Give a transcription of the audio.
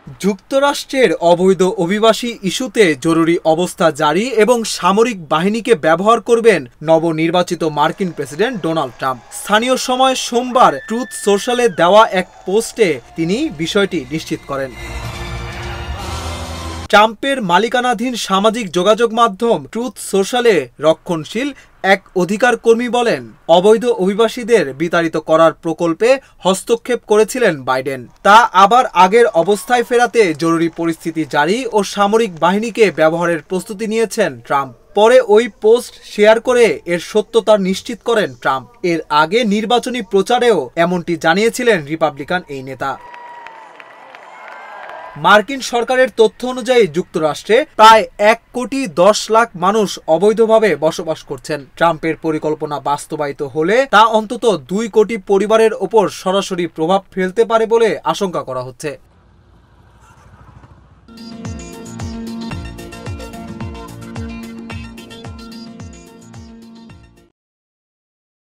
যুক্তরাষ্ট্রের অবৈধ অভিবাসী ইস্যুতে জরুরি অবস্থা জারি এবং সামরিক বাহিনীকে ব্যবহার করবেন নবনির্বাচিত মার্কিন প্রেসিডেন্ট ডোনাল্ড ট্রাম্প। স্থানীয় সময় সোমবার ট্রুথ সোশ্যালে দেওয়া এক পোস্টে তিনি বিষয়টি নিশ্চিত করেন। ট্রাম্পের মালিকানাধীন সামাজিক যোগাযোগ মাধ্যম ট্রুথ সোশ্যালে রক্ষণশীল এক অধিকার কর্মী বলেন, অবৈধ অভিবাসীদের বিতাড়িত করার প্রকল্পে হস্তক্ষেপ করেছিলেন বাইডেন। তা আবার আগের অবস্থায় ফেরাতে জরুরি পরিস্থিতি জারি ও সামরিক বাহিনীকে ব্যবহারের প্রস্তুতি নিয়েছেন ট্রাম্প। পরে ওই পোস্ট শেয়ার করে এর সত্যতা নিশ্চিত করেন ট্রাম্প। এর আগে নির্বাচনী প্রচারেও এমনটি জানিয়েছিলেন রিপাবলিকান এই নেতা। মার্কিন সরকারের তথ্য অনুযায়ী যুক্তরাষ্ট্রে প্রায় 1,10,00,000 মানুষ অবৈধভাবে বসবাস করছেন। ট্রাম্পের পরিকল্পনা বাস্তবায়িত হলে তা অন্তত 2 কোটি পরিবারের ওপর সরাসরি প্রভাব ফেলতে পারে বলে আশঙ্কা করা হচ্ছে।